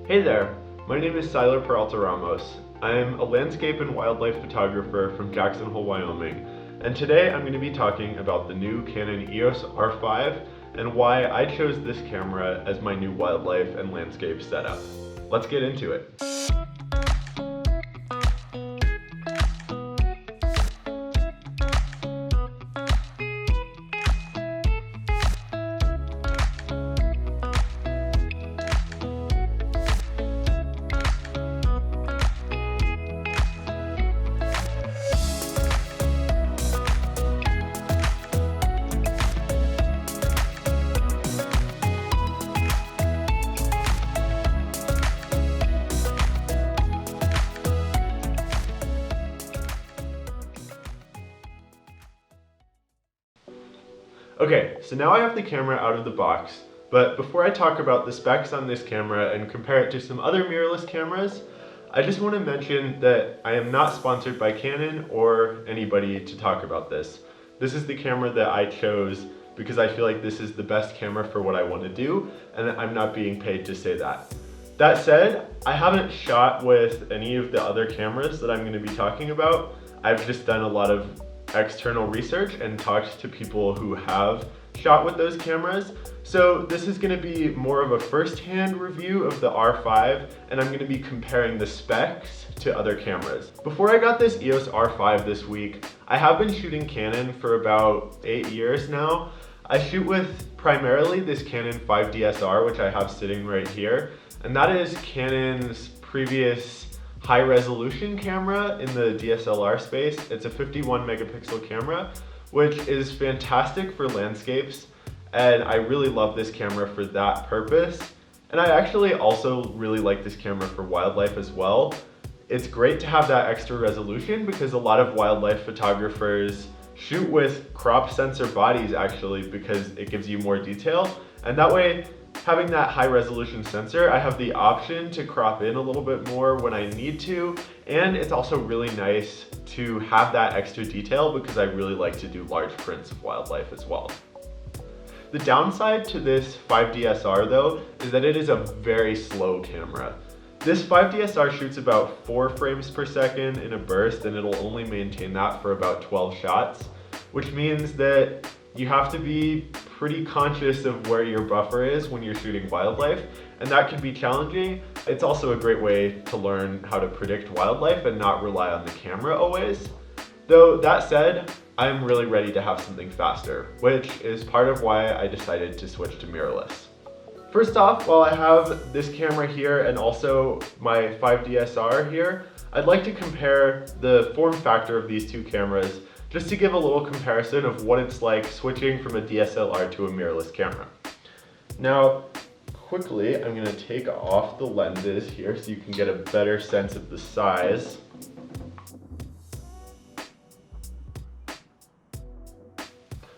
Hey there, my name is Syler I'm a landscape and wildlife photographer from Jackson Hole, Wyoming, and today I'm going to be talking about the new Canon EOS R5 and why I chose this camera as my new wildlife and landscape setup. Let's get into it. Okay, so now I have the camera out of the box, but before I talk about the specs on this camera and compare it to some other mirrorless cameras, I just want to mention that I am not sponsored by Canon or anybody to talk about this. This is the camera that I chose because I feel like this is the best camera for what I want to do, and I'm not being paid to say that. That said, I haven't shot with any of the other cameras that I'm going to be talking about. I've just done a lot of external research and talked to people who have shot with those cameras. So this is going to be more of a first-hand review of the R5, and I'm going to be comparing the specs to other cameras. Before I got this EOS R5 this week, I have been shooting Canon for about 8 years now. I shoot with primarily this Canon 5DSR, which I have sitting right here, and that is Canon's previous high resolution camera in the DSLR space. It's a 51 megapixel camera, which is fantastic for landscapes, and I really love this camera for that purpose. And I actually also really like this camera for wildlife as well. It's great to have that extra resolution because a lot of wildlife photographers shoot with crop sensor bodies actually because it gives you more detail, and that way having that high resolution sensor, I have the option to crop in a little bit more when I need to, and it's also really nice to have that extra detail because I really like to do large prints of wildlife as well. The downside to this 5DSR though is that it is a very slow camera. This 5DSR shoots about 4 frames per second in a burst, and it'll only maintain that for about 12 shots, which means that you have to be pretty conscious of where your buffer is when you're shooting wildlife, and that can be challenging. It's also a great way to learn how to predict wildlife and not rely on the camera always. Though that said, I'm really ready to have something faster, which is part of why I decided to switch to mirrorless. First off, while I have this camera here and also my 5DSR here, I'd like to compare the form factor of these two cameras just to give a little comparison of what it's like switching from a DSLR to a mirrorless camera. Now, quickly, I'm gonna take off the lenses here so you can get a better sense of the size.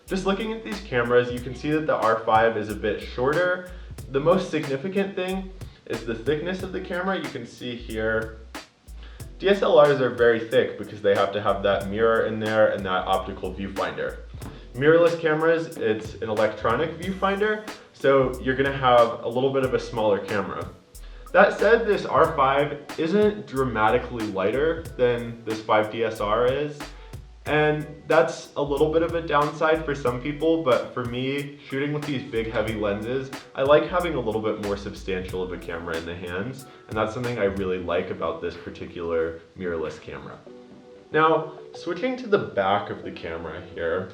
Just looking at these cameras, you can see that the R5 is a bit shorter. The most significant thing is the thickness of the camera. You can see here, DSLRs are very thick because they have to have that mirror in there and that optical viewfinder. Mirrorless cameras, it's an electronic viewfinder, so you're gonna have a little bit of a smaller camera. That said, this R5 isn't dramatically lighter than this 5DSR is, and that's a little bit of a downside for some people, but for me, shooting with these big heavy lenses, I like having a little bit more substantial of a camera in the hands, and that's something I really like about this particular mirrorless camera. Now, switching to the back of the camera here,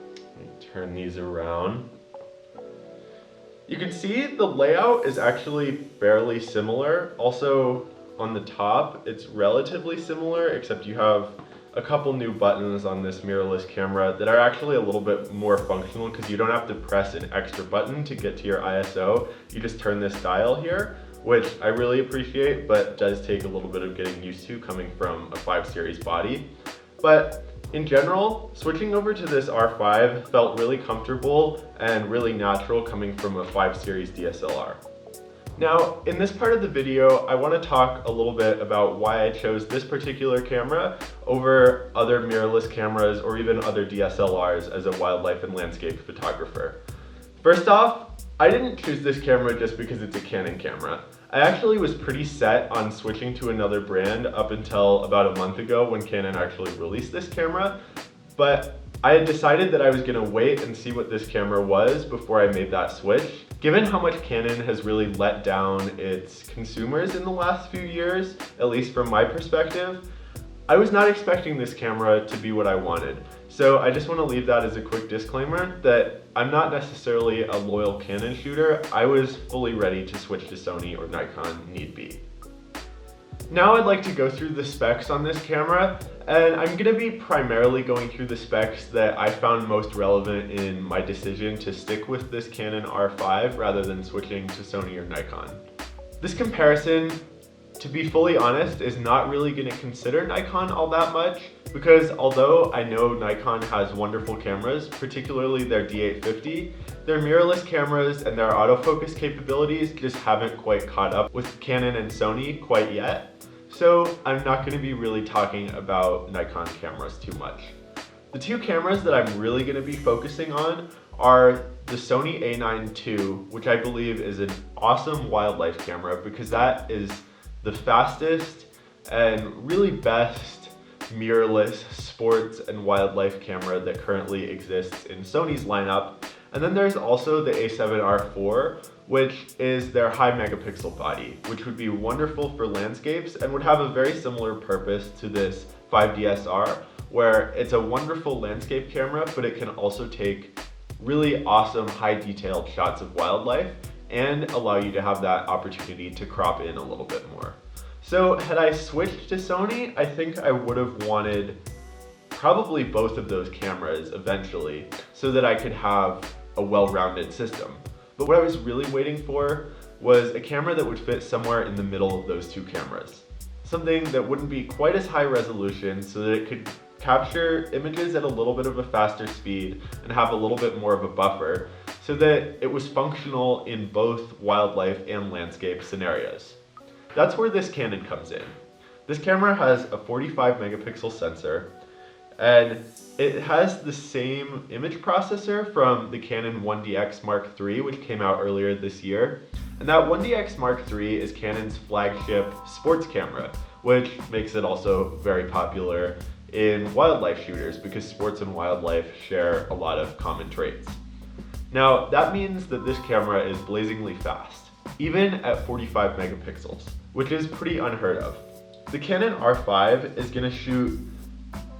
let me turn these around. You can see the layout is actually fairly similar. Also, on the top, it's relatively similar, except you have a couple new buttons on this mirrorless camera that are actually a little bit more functional because you don't have to press an extra button to get to your ISO. You just turn this dial here, which I really appreciate, but does take a little bit of getting used to coming from a 5 series body. But in general, switching over to this R5 felt really comfortable and really natural coming from a 5 series DSLR. Now, in this part of the video, I want to talk a little bit about why I chose this particular camera over other mirrorless cameras or even other DSLRs as a wildlife and landscape photographer. First off, I didn't choose this camera just because it's a Canon camera. I actually was pretty set on switching to another brand up until about a month ago when Canon actually released this camera, but I had decided that I was gonna wait and see what this camera was before I made that switch. Given how much Canon has really let down its consumers in the last few years, at least from my perspective, I was not expecting this camera to be what I wanted. So I just want to leave that as a quick disclaimer that I'm not necessarily a loyal Canon shooter. I was fully ready to switch to Sony or Nikon need be. Now I'd like to go through the specs on this camera, and I'm going to be primarily going through the specs that I found most relevant in my decision to stick with this Canon R5 rather than switching to Sony or Nikon. This comparison, to be fully honest, is not really going to consider Nikon all that much, because although I know Nikon has wonderful cameras, particularly their D850, their mirrorless cameras and their autofocus capabilities just haven't quite caught up with Canon and Sony quite yet. So I'm not going to be really talking about Nikon cameras too much. The two cameras that I'm really going to be focusing on are the Sony A9II, which I believe is an awesome wildlife camera because that is the fastest and really best mirrorless sports and wildlife camera that currently exists in Sony's lineup. And then there's also the A7R IV, which is their high megapixel body, which would be wonderful for landscapes and would have a very similar purpose to this 5DSR, where it's a wonderful landscape camera, but it can also take really awesome high detailed shots of wildlife and allow you to have that opportunity to crop in a little bit more. So had I switched to Sony, I think I would have wanted probably both of those cameras eventually so that I could have a well-rounded system. But what I was really waiting for was a camera that would fit somewhere in the middle of those two cameras. Something that wouldn't be quite as high resolution so that it could capture images at a little bit of a faster speed and have a little bit more of a buffer so that it was functional in both wildlife and landscape scenarios. That's where this Canon comes in. This camera has a 45 megapixel sensor, and it has the same image processor from the Canon 1DX Mark III, which came out earlier this year. And that 1DX Mark III is Canon's flagship sports camera, which makes it also very popular in wildlife shooters because sports and wildlife share a lot of common traits. Now, that means that this camera is blazingly fast, even at 45 megapixels, which is pretty unheard of. The Canon R5 is going to shoot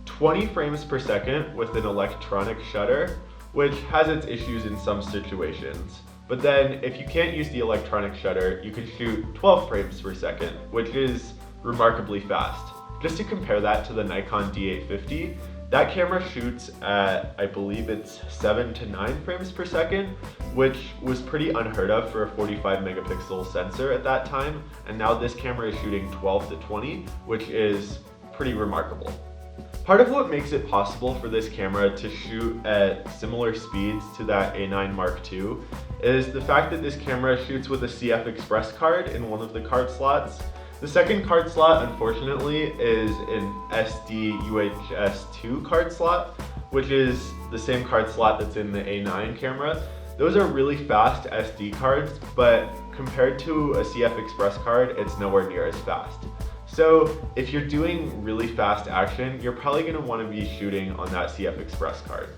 20 frames per second with an electronic shutter, which has its issues in some situations. But then if you can't use the electronic shutter, you can shoot 12 frames per second, which is remarkably fast. Just to compare that to the Nikon D850, that camera shoots at, I believe it's 7 to 9 frames per second, which was pretty unheard of for a 45 megapixel sensor at that time. And now this camera is shooting 12 to 20, which is pretty remarkable. Part of what makes it possible for this camera to shoot at similar speeds to that A9 Mark II is the fact that this camera shoots with a CF Express card in one of the card slots. The second card slot, unfortunately, is an SD UHS-2 card slot, which is the same card slot that's in the A9 camera. Those are really fast SD cards, but compared to a CF Express card, it's nowhere near as fast. So if you're doing really fast action, you're probably going to want to be shooting on that CF Express card.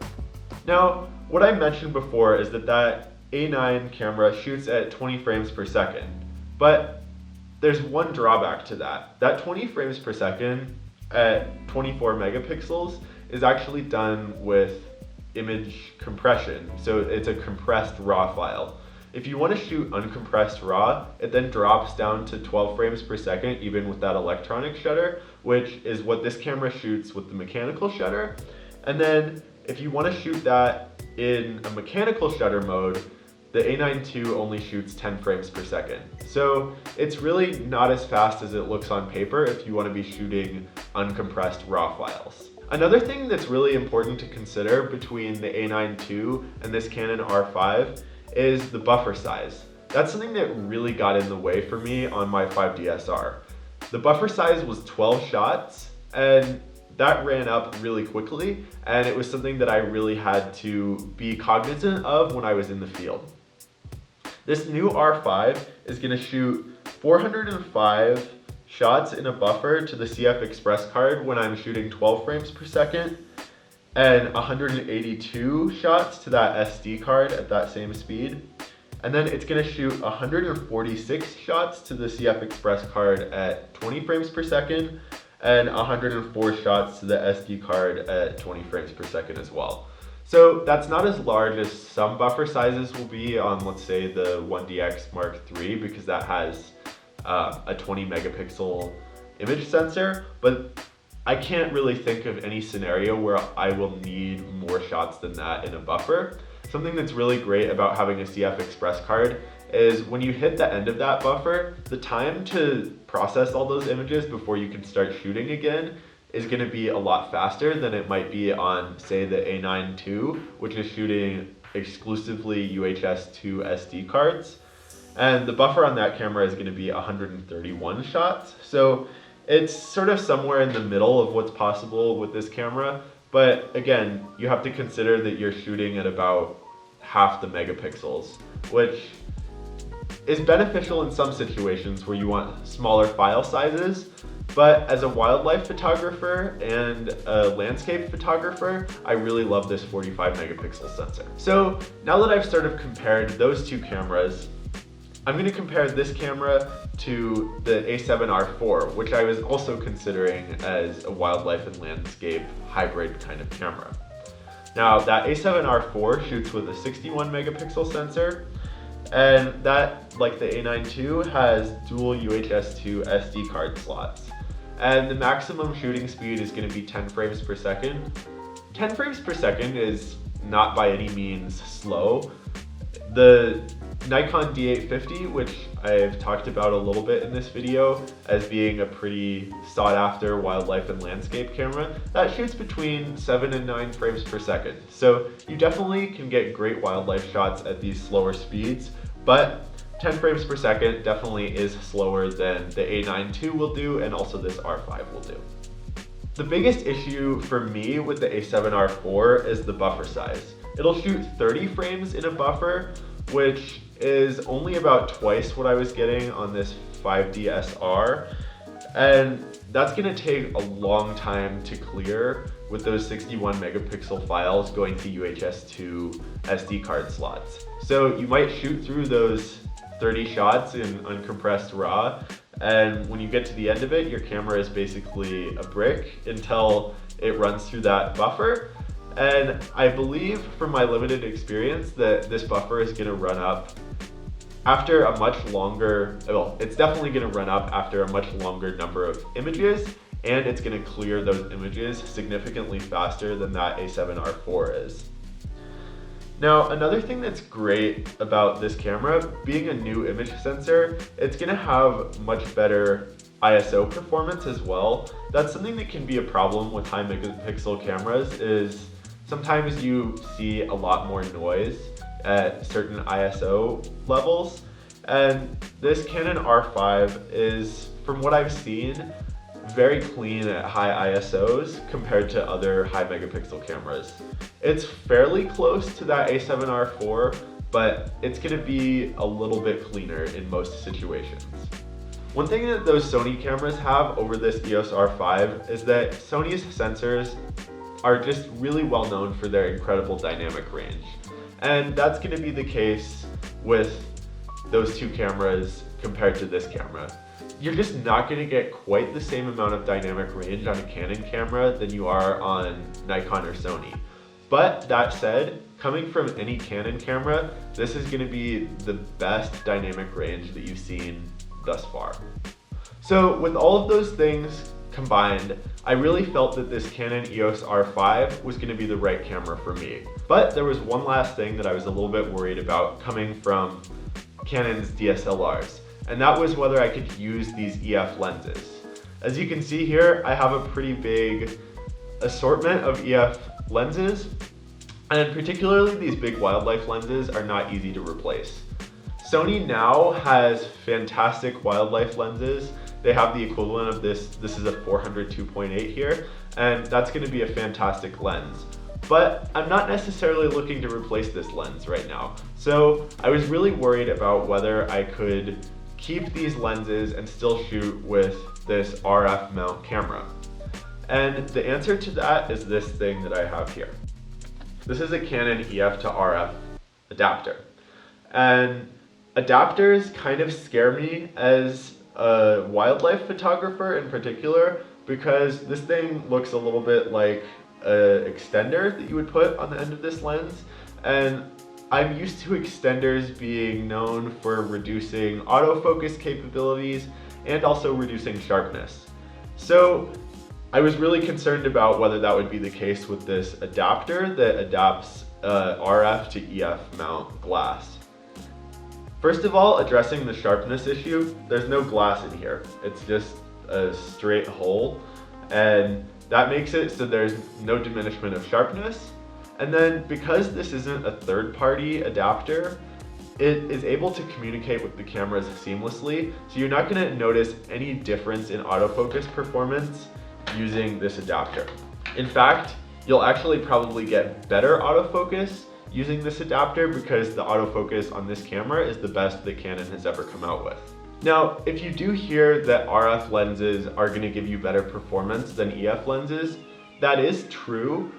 Now, what I mentioned before is that that A9 camera shoots at 20 frames per second, but there's one drawback to that. That 20 frames per second at 24 megapixels is actually done with image compression. So it's a compressed RAW file. If you want to shoot uncompressed RAW, it then drops down to 12 frames per second, even with that electronic shutter, which is what this camera shoots with the mechanical shutter. And then if you want to shoot that in a mechanical shutter mode, the A9II only shoots 10 frames per second. So it's really not as fast as it looks on paper if you want to be shooting uncompressed RAW files. Another thing that's really important to consider between the A9II and this Canon R5 is the buffer size. That's something that really got in the way for me on my 5DSR. The buffer size was 12 shots, and that ran up really quickly, and it was something that I really had to be cognizant of when I was in the field. This new R5 is going to shoot 405 shots in a buffer to the CF Express card when I'm shooting 12 frames per second, and 182 shots to that SD card at that same speed. And then it's going to shoot 146 shots to the CF Express card at 20 frames per second, and 104 shots to the SD card at 20 frames per second as well. So that's not as large as some buffer sizes will be on, let's say, the 1DX Mark III, because that has a 20 megapixel image sensor, but I can't really think of any scenario where I will need more shots than that in a buffer. Something that's really great about having a CF Express card is when you hit the end of that buffer, the time to process all those images before you can start shooting again is going to be a lot faster than it might be on, say, the A9II, which is shooting exclusively UHS-2 SD cards. And the buffer on that camera is going to be 131 shots. So it's sort of somewhere in the middle of what's possible with this camera. But again, you have to consider that you're shooting at about half the megapixels, which is beneficial in some situations where you want smaller file sizes. But as a wildlife photographer and a landscape photographer, I really love this 45 megapixel sensor. So now that I've sort of compared those two cameras, I'm going to compare this camera to the A7R4, which I was also considering as a wildlife and landscape hybrid kind of camera. Now, that A7R4 shoots with a 61 megapixel sensor, and that, like the A9II, has dual UHS-2 SD card slots. And the maximum shooting speed is going to be 10 frames per second. 10 frames per second is not by any means slow. The Nikon D850, which I've talked about a little bit in this video as being a pretty sought after wildlife and landscape camera, that shoots between 7 and 9 frames per second. So you definitely can get great wildlife shots at these slower speeds, but 10 frames per second definitely is slower than the A9II will do, and also this R5 will do. The biggest issue for me with the A7R4 is the buffer size. It'll shoot 30 frames in a buffer, which is only about twice what I was getting on this 5D SR, and that's going to take a long time to clear with those 61 megapixel files going to UHS-2 SD card slots. So you might shoot through those 30 shots in uncompressed RAW, and when you get to the end of it, your camera is basically a brick until it runs through that buffer. And I believe from my limited experience that this buffer is going to run up after a much longer, well, it's definitely going to run up after a much longer number of images, and it's going to clear those images significantly faster than that A7R4 is. Now, another thing that's great about this camera, being a new image sensor, it's going to have much better ISO performance as well. That's something that can be a problem with high megapixel cameras, is sometimes you see a lot more noise at certain ISO levels, and this Canon R5 is, from what I've seen, very clean at high ISOs compared to other high megapixel cameras. It's fairly close to that A7R4, but it's going to be a little bit cleaner in most situations. One thing that those Sony cameras have over this EOS R5 is that Sony's sensors are just really well known for their incredible dynamic range. And that's going to be the case with those two cameras compared to this camera. You're just not going to get quite the same amount of dynamic range on a Canon camera than you are on Nikon or Sony. But that said, coming from any Canon camera, this is going to be the best dynamic range that you've seen thus far. So with all of those things combined, I really felt that this Canon EOS R5 was going to be the right camera for me. But there was one last thing that I was a little bit worried about coming from Canon's DSLRs, and that was whether I could use these EF lenses. As you can see here, I have a pretty big assortment of EF lenses, and particularly these big wildlife lenses are not easy to replace. Sony now has fantastic wildlife lenses. They have the equivalent of this is a 400 2.8 here, and that's going to be a fantastic lens. but I'm not necessarily looking to replace this lens right now. So I was really worried about whether I could keep these lenses and still shoot with this RF mount camera. And the answer to that is this thing that I have here. This is a Canon EF to RF adapter. And adapters kind of scare me as a wildlife photographer in particular, because this thing looks a little bit like an extender that you would put on the end of this lens. And I'm used to extenders being known for reducing autofocus capabilities and also reducing sharpness. So I was really concerned about whether that would be the case with this adapter that adapts RF to EF mount glass. First of all, addressing the sharpness issue, there's no glass in here. It's just a straight hole, and that makes it so there's no diminishment of sharpness. And then because this isn't a third-party adapter, it is able to communicate with the cameras seamlessly, so you're not going to notice any difference in autofocus performance using this adapter. In fact, you'll actually probably get better autofocus using this adapter because the autofocus on this camera is the best that Canon has ever come out with. Now, if you do hear that RF lenses are going to give you better performance than EF lenses, that is true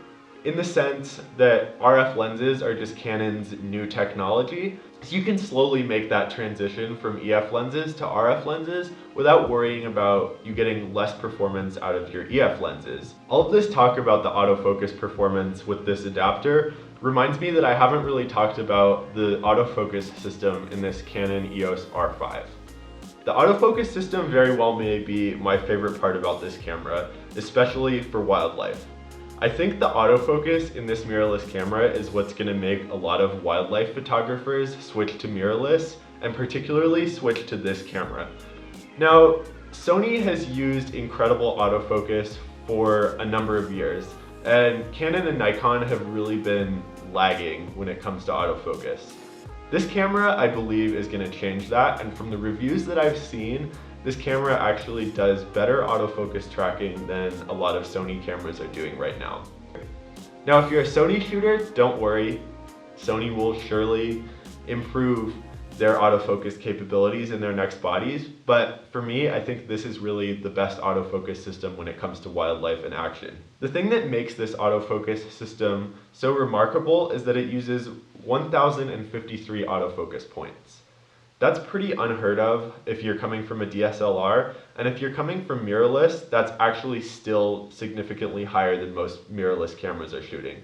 in the sense that RF lenses are just Canon's new technology. So you can slowly make that transition from EF lenses to RF lenses without worrying about you getting less performance out of your EF lenses. All of this talk about the autofocus performance with this adapter reminds me that I haven't really talked about the autofocus system in this Canon EOS R5. The autofocus system very well may be my favorite part about this camera, especially for wildlife. I think the autofocus in this mirrorless camera is what's going to make a lot of wildlife photographers switch to mirrorless, and particularly switch to this camera. Now, Sony has used incredible autofocus for a number of years, and Canon and Nikon have really been lagging when it comes to autofocus. This camera, I believe, is going to change that, and from the reviews that I've seen, this camera actually does better autofocus tracking than a lot of Sony cameras are doing right now. Now, if you're a Sony shooter, don't worry. Sony will surely improve their autofocus capabilities in their next bodies, but for me, I think this is really the best autofocus system when it comes to wildlife and action. The thing that makes this autofocus system so remarkable is that it uses 1,053 autofocus points. That's pretty unheard of if you're coming from a DSLR, and if you're coming from mirrorless, that's actually still significantly higher than most mirrorless cameras are shooting.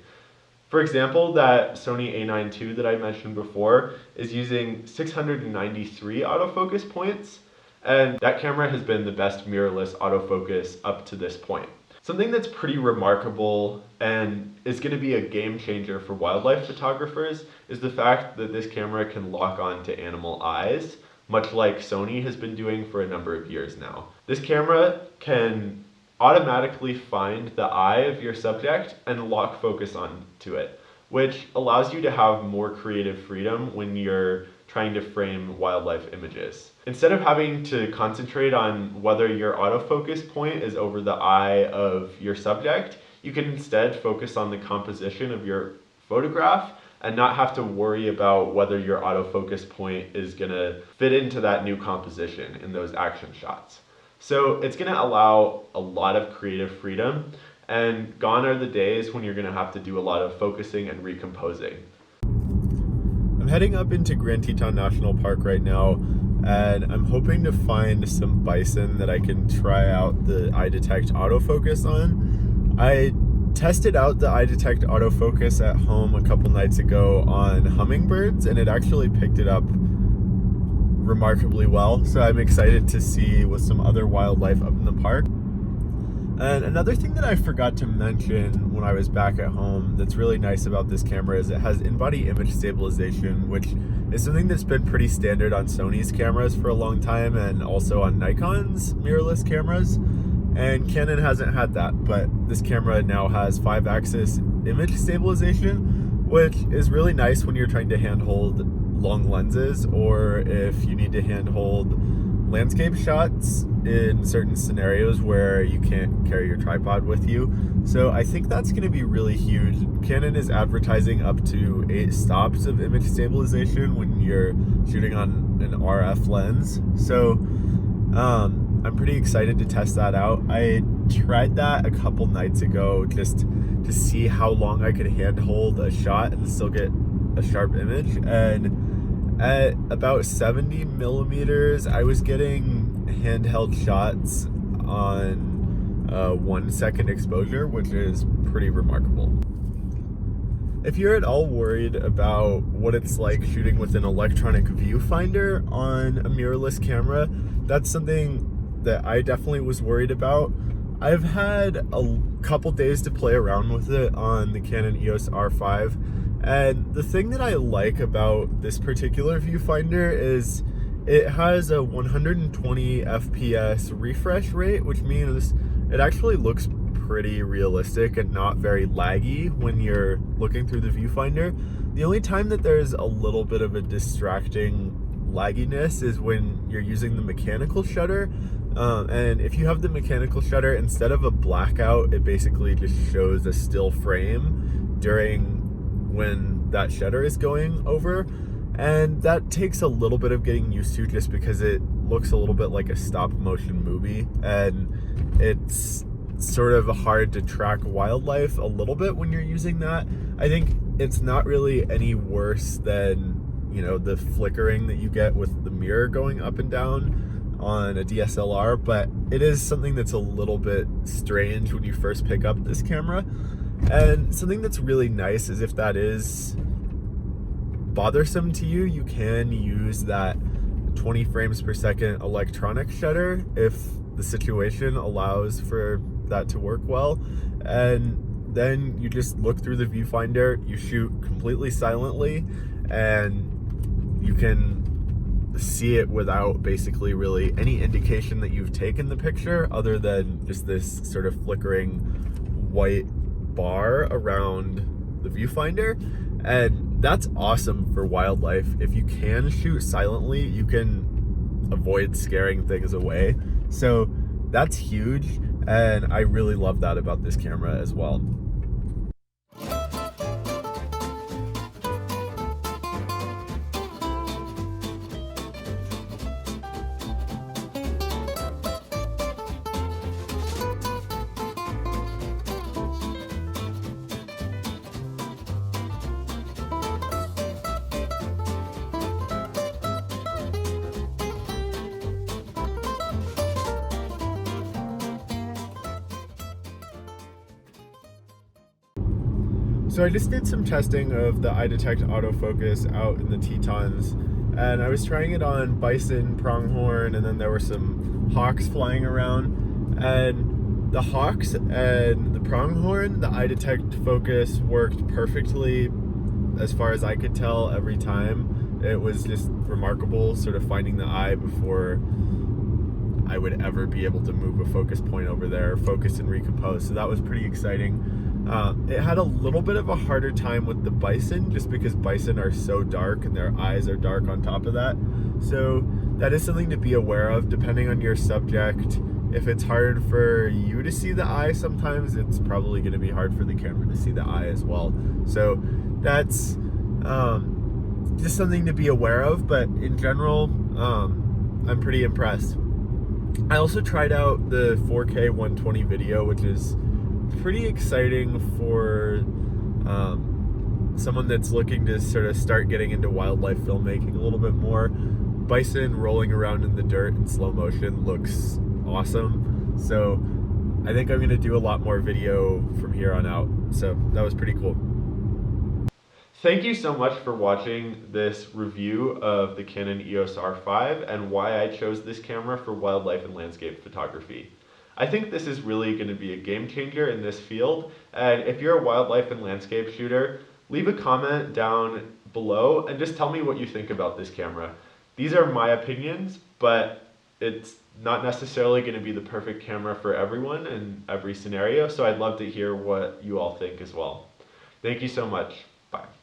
For example, that Sony A9II that I mentioned before is using 693 autofocus points, and that camera has been the best mirrorless autofocus up to this point. Something that's pretty remarkable and is going to be a game changer for wildlife photographers is the fact that this camera can lock on to animal eyes, much like Sony has been doing for a number of years now. This camera can automatically find the eye of your subject and lock focus onto it, which allows you to have more creative freedom when you're trying to frame wildlife images. Instead of having to concentrate on whether your autofocus point is over the eye of your subject, you can instead focus on the composition of your photograph and not have to worry about whether your autofocus point is gonna fit into that new composition in those action shots. So it's gonna allow a lot of creative freedom, and gone are the days when you're gonna have to do a lot of focusing and recomposing. I'm heading up into Grand Teton National Park right now, and I'm hoping to find some bison that I can try out the iDetect autofocus on. I tested out the iDetect autofocus at home a couple nights ago on hummingbirds, and it actually picked it up remarkably well, so I'm excited to see with some other wildlife up in the park. And another thing that I forgot to mention when I was back at home that's really nice about this camera is it has in-body image stabilization, which is something that's been pretty standard on Sony's cameras for a long time and also on Nikon's mirrorless cameras. And Canon hasn't had that, but this camera now has 5-axis image stabilization, which is really nice when you're trying to handhold long lenses, or if you need to handhold landscape shots in certain scenarios where you can't carry your tripod with you. So I think that's going to be really huge. Canon is advertising up to 8 stops of image stabilization when you're shooting on an RF lens. So I'm pretty excited to test that out. I tried that a couple nights ago just to see how long I could handhold a shot and still get a sharp image, and at about 70 millimeters I was getting handheld shots on 1 second exposure, which is pretty remarkable. If you're at all worried about what it's like shooting with an electronic viewfinder on a mirrorless camera, that's something that I definitely was worried about. I've had a couple days to play around with it on the Canon EOS R5, and the thing that I like about this particular viewfinder is it has a 120 FPS refresh rate, which means it actually looks pretty realistic and not very laggy when you're looking through the viewfinder. The only time that there's a little bit of a distracting lagginess is when you're using the mechanical shutter. And if you have the mechanical shutter, instead of a blackout, it basically just shows a still frame during when that shutter is going over. And that takes a little bit of getting used to just because it looks a little bit like a stop motion movie. And it's sort of hard to track wildlife a little bit when you're using that. I think it's not really any worse than, you know, the flickering that you get with the mirror going up and down on a DSLR, but it is something that's a little bit strange when you first pick up this camera. And something that's really nice is if that is bothersome to you, you can use that 20 frames per second electronic shutter if the situation allows for that to work well. And then you just look through the viewfinder, you shoot completely silently, and you can see it without basically really any indication that you've taken the picture other than just this sort of flickering white bar around the viewfinder. And that's awesome for wildlife. If you can shoot silently, you can avoid scaring things away. So that's huge, and I really love that about this camera as well. So I just did some testing of the iDetect autofocus out in the Tetons, and I was trying it on bison, pronghorn, and then there were some hawks flying around. And the hawks and the pronghorn, the iDetect focus worked perfectly as far as I could tell every time. It was just remarkable sort of finding the eye before I would ever be able to move a focus point over there, focus and recompose. So that was pretty exciting. It had a little bit of a harder time with the bison just because bison are so dark and their eyes are dark on top of that. So that is something to be aware of depending on your subject. If it's hard for you to see the eye, sometimes it's probably going to be hard for the camera to see the eye as well. So that's just something to be aware of, but in general, I'm pretty impressed. I also tried out the 4K 120 video, which is pretty exciting for someone that's looking to sort of start getting into wildlife filmmaking a little bit more. Bison rolling around in the dirt in slow motion looks awesome. So I think I'm going to do a lot more video from here on out. So that was pretty cool. Thank you so much for watching this review of the Canon EOS R5 and why I chose this camera for wildlife and landscape photography. I think this is really going to be a game changer in this field, and if you're a wildlife and landscape shooter, leave a comment down below and just tell me what you think about this camera. These are my opinions, but it's not necessarily going to be the perfect camera for everyone in every scenario, so I'd love to hear what you all think as well. Thank you so much. Bye.